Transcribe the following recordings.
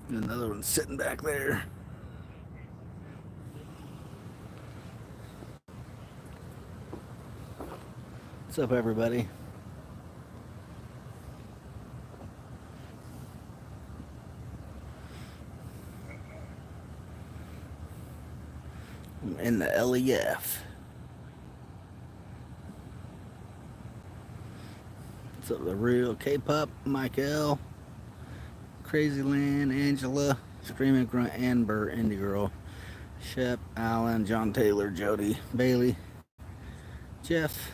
Another one sitting back there. What's up, everybody? I'm in the LEF. What's up, the real K-Pop, Michael, Crazy Land, Angela, Screaming Grunt, Amber, Indie Girl, Shep, Allen, John Taylor, Jody, Bailey, Jeff.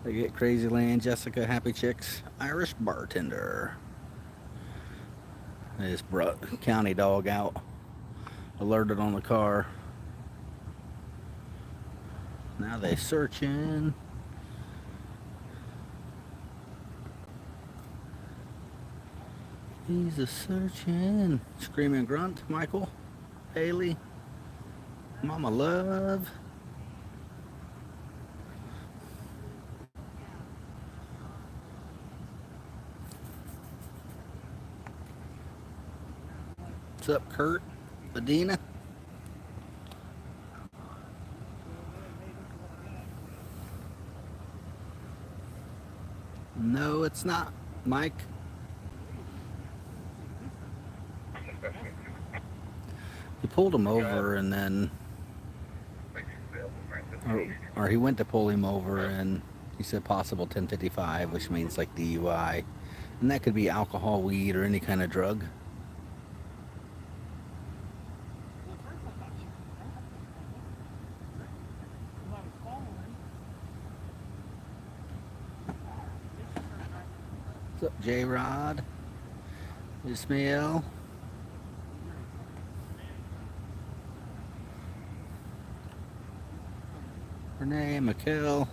I get Crazy Land, Jessica, Happy Chicks, Irish Bartender. They just brought county dog out, alerted on the car. Now they searching. He's a searching. Screaming Grunt, Michael, Haley, Mama Love. What's up, Kurt? Adina? No, it's not, Mike. He pulled him over and then, or he went to pull him over and he said possible 1055, which means like DUI. And that could be alcohol, weed, or any kind of drug. What's up, J-Rod? Ismail? Renee, Mikkel.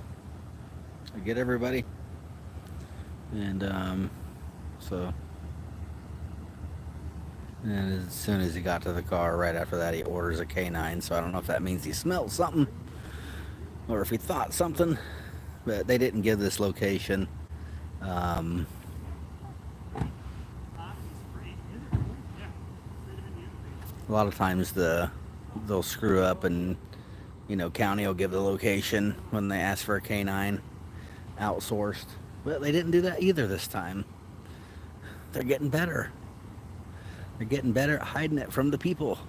I get everybody. And so, and as soon as he got to the car, right after that, he orders a K9. So I don't know if that means he smelled something or if he thought something, but they didn't give this location. A lot of times they'll screw up and, you know, county will give the location when they ask for a K9 outsourced. But they didn't do that either this time. They're getting better. They're getting better at hiding it from the people.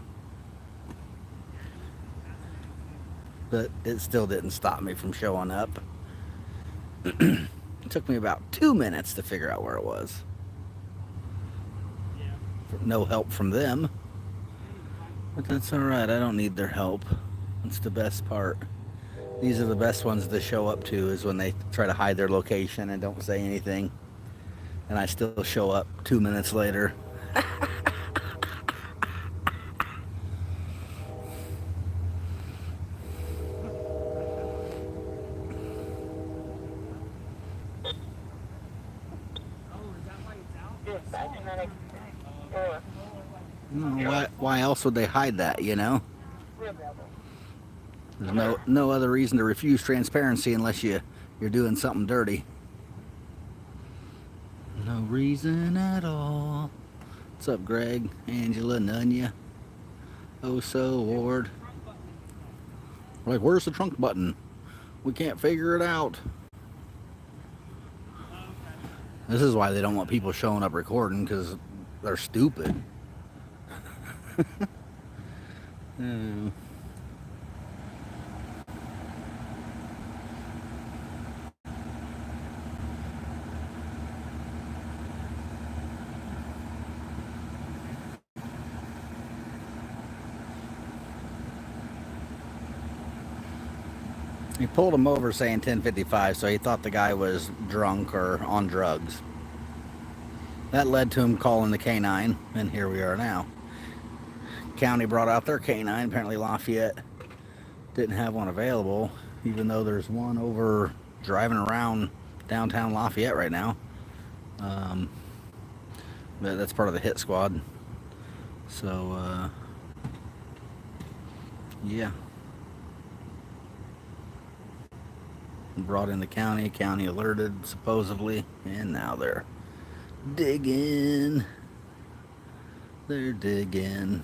But it still didn't stop me from showing up. It took me about 2 minutes to figure out where it was. No help from them. But that's alright, I don't need their help. That's the best part. These are the best ones to show up to, is when they try to hide their location and don't say anything. And I still show up 2 minutes later. Why else would they hide that, you know? There's no other reason to refuse transparency unless you're doing something dirty. No reason at all. What's up, Greg, Angela, Nunya, Oso, Ward? Like, where's the trunk button? We can't figure it out. This is why they don't want people showing up recording, because they're stupid. He pulled him over saying 1055, so he thought the guy was drunk or on drugs. That led to him calling the K9, and here we are now. County brought out their K9. Apparently Lafayette didn't have one available, even though there's one over driving around downtown Lafayette right now. But that's part of the hit squad. So, yeah. brought in the county. County alerted, supposedly, and now they're digging. They're digging.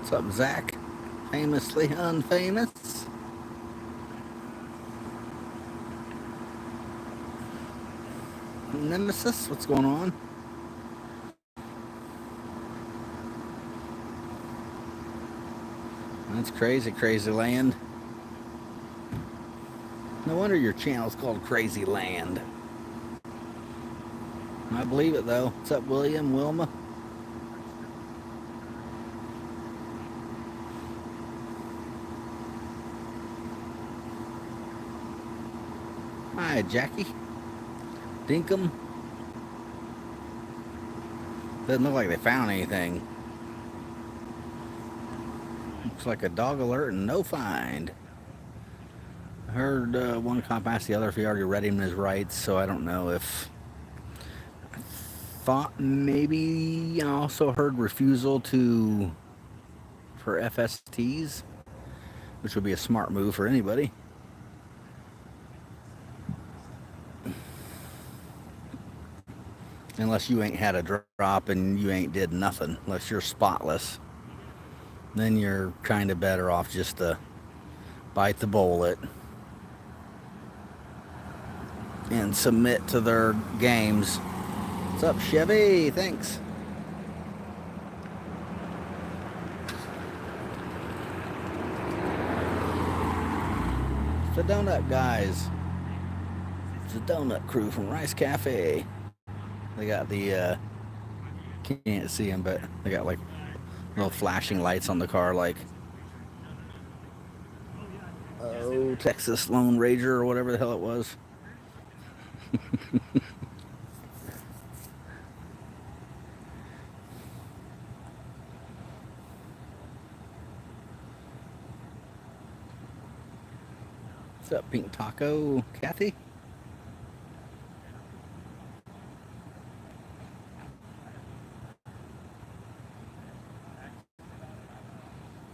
What's up, Zach? Famously unfamous. Nemesis, what's going on? That's crazy, crazy land. No wonder your channel's called Crazy Land. I believe it though. What's up, William, Wilma? Hi, Jackie. Dinkum. Doesn't look like they found anything. Looks like a dog alert and no find. I heard one cop asked the other if he already read him his rights, so I don't know if... I thought maybe I also heard refusal for FSTs, which would be a smart move for anybody. Unless you ain't had a drop and you ain't did nothing, unless you're spotless, then you're kind of better off just to bite the bullet and submit to their games. What's up, Chevy? Thanks. It's the donut guys. It's the donut crew from Rice Cafe. They got the, can't see them, but they got like little flashing lights on the car, like, oh, Texas Lone Ranger or whatever the hell it was. What's up, Pink Taco? Kathy?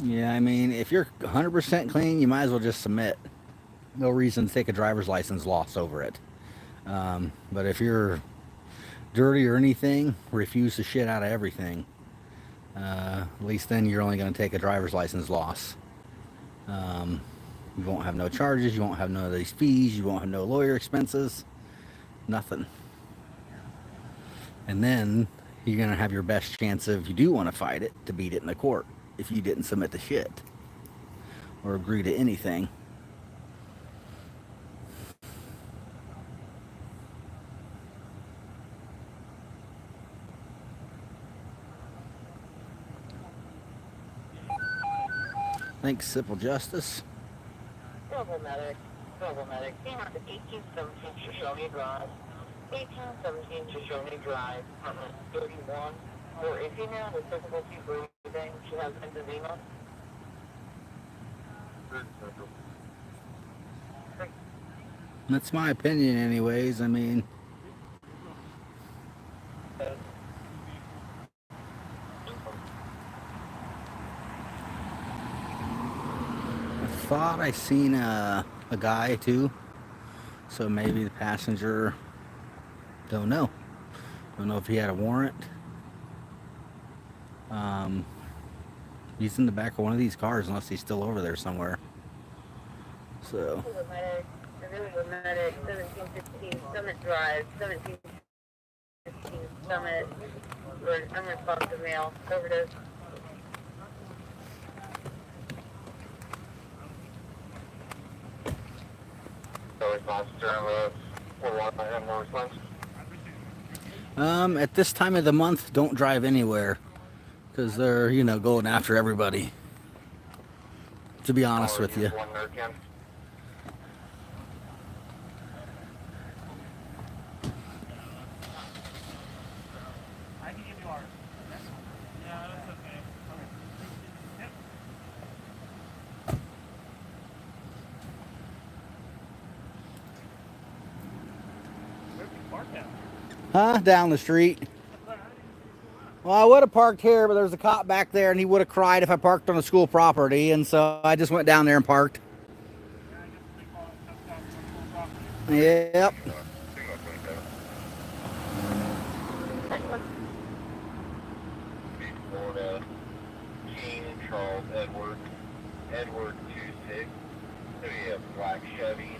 Yeah, I mean, if you're 100% clean, you might as well just submit. No reason to take a driver's license loss over it. But if you're dirty or anything, refuse the shit out of everything. At least then you're only going to take a driver's license loss. You won't have no charges, you won't have none of these fees, you won't have no lawyer expenses, nothing. And then you're going to have your best chance, if you do want to fight it, to beat it in the court if you didn't submit the shit or agree to anything. Thanks, Simple Justice. Global Medic, came out to 1817 Shoshone Drive, 1817 Shoshone Drive, apartment 31, for a female with difficulty breathing. She has emphysema. That's my opinion anyways. I mean, I thought I seen a guy too, so maybe the passenger, don't know if he had a warrant. He's in the back of one of these cars unless he's still over there somewhere. So Medic, 1715 Summit Drive, 1715 Summit, for an unresponsive male, overdose. At this time of the month, don't drive anywhere because they're, going after everybody. To be honest with you. Huh? Down the street. Well, I would have parked here, but there's a cop back there, and he would have cried if I parked on a school property, and so I just went down there and parked. Yep. Florida, Gene Charles Edward 26. So we have black Chevy.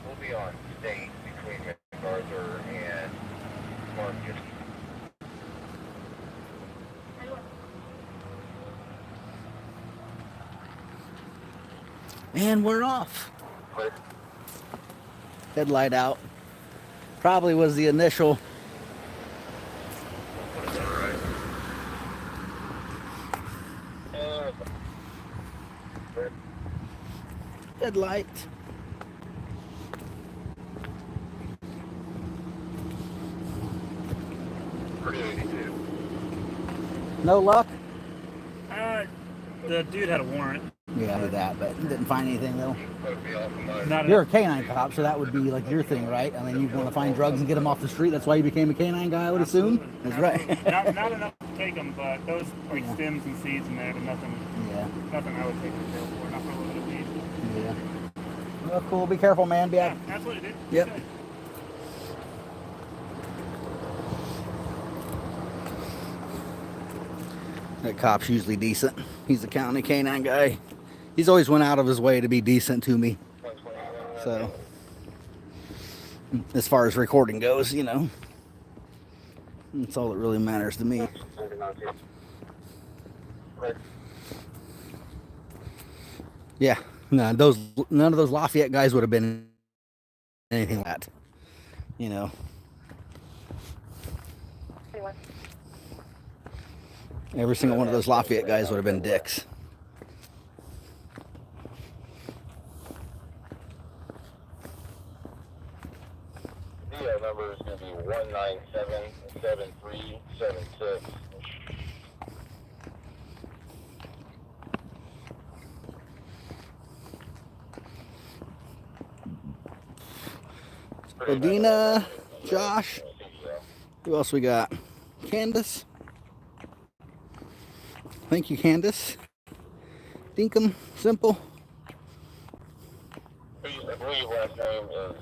We'll be on state between MacArthur and Marcus. And we're off. Headlight out. Probably was the initial. Headlight. No luck? The dude had a warrant. Yeah, I did that, but didn't find anything though. Not You're a canine cop, so that would be like your thing, right? I mean, you want to find drugs and get them off the street. That's why you became a canine guy, I would assume. That's right. not enough to take them, but those like stems and seeds in there, but nothing. Yeah. Nothing I would take to jail for. Not for a little bit of weed. Yeah. Well, cool. Be careful, man. Be out. Yeah, that's what it did. Yep. That cop's usually decent. He's a county canine guy. He's always went out of his way to be decent to me. So, as far as recording goes, you know, that's all that really matters to me. Yeah, no, none of those Lafayette guys would have been anything like that, you know. Every single one of those Lafayette guys would have been dicks. The number is going to be 1977376. Adina, Josh. Who else we got? Candace. Thank you, Candace. Dinkum, Simple. I believe last name is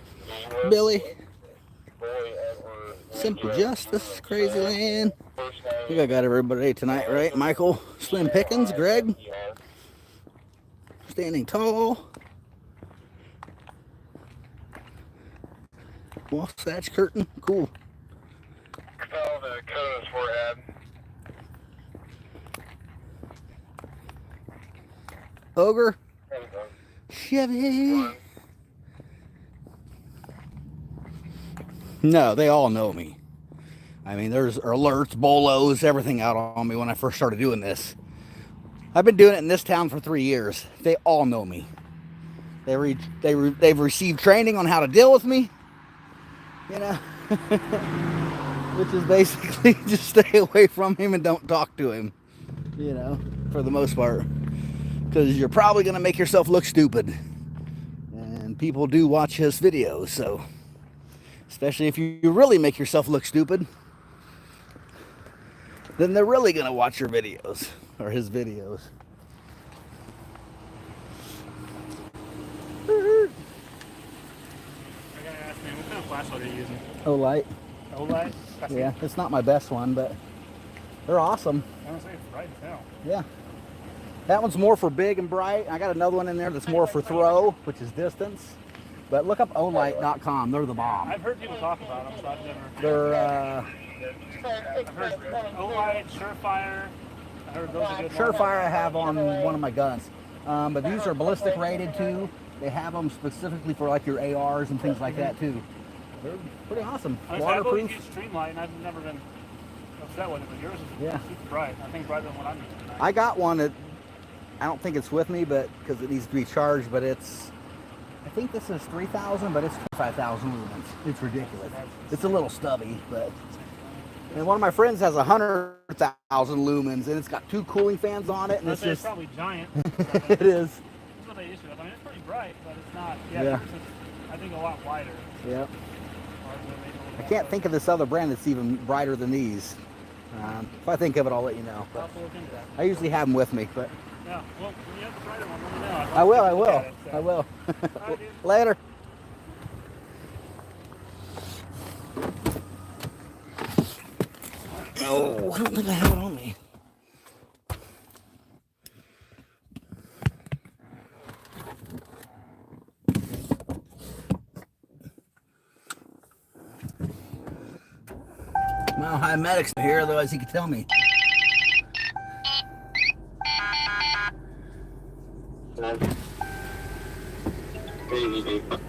Billy. Simple Justice, Crazy Land. I think I got everybody tonight, right? Michael, Slim Pickens, Greg. Standing Tall. Wasatch Curtain, cool. All the codes for ad. Ogre. Chevy. No, they all know me. I mean, there's alerts, bolos, everything out on me when I first started doing this. I've been doing it in this town for 3 years. They all know me. They've received training on how to deal with me. You know, which is basically just stay away from him and don't talk to him. You know, for the most part. Because you're probably going to make yourself look stupid. And people do watch his videos, so. Especially if you really make yourself look stupid. Then they're really going to watch your videos. Or his videos. I gotta ask, man, what kind of flashlight are you using? Olight. Olight? Yeah, it's not my best one, but they're awesome. I don't say it's bright as hell. Yeah. That one's more for big and bright. I got another one in there that's more for throw, which is distance. But look up olight.com. They're the bomb. I've heard people talk about them, so I've never. They're, I've heard Olight, Surefire. I heard those are good. Surefire I have on one of my guns. But these are ballistic rated too. They have them specifically for like your ARs and things like that too. They're pretty awesome. I've always Waterproof. used Streamlight, and I've never been upset with it, but yours is super bright. I think brighter than what I'm using tonight. I got one that I don't think it's with me, but because it needs to be charged, but it's, I think this is 3,000, but it's 25,000 lumens. It's ridiculous. It's a little stubby, but. And one of my friends has 100,000 lumens, and it's got 2 cooling fans on it, and it's just. It's probably giant. It is. That's what they used to. I mean, it's pretty bright, but it's not. Yeah. Yours is, I think, a lot wider. Yep. Ours are maybe a I can't think of this other brand that's even brighter than these. If I think of it, I'll let you know. I'll have to look into that. I usually have them with me, but Yeah, well, when you have the brighter one, let me know. I'd I love will. to I take a look will. at it, so. I will. All right, dude. Later. Oh, I don't think I have it on me. Mile High Medic's here, otherwise he could tell me. Crazy, dude.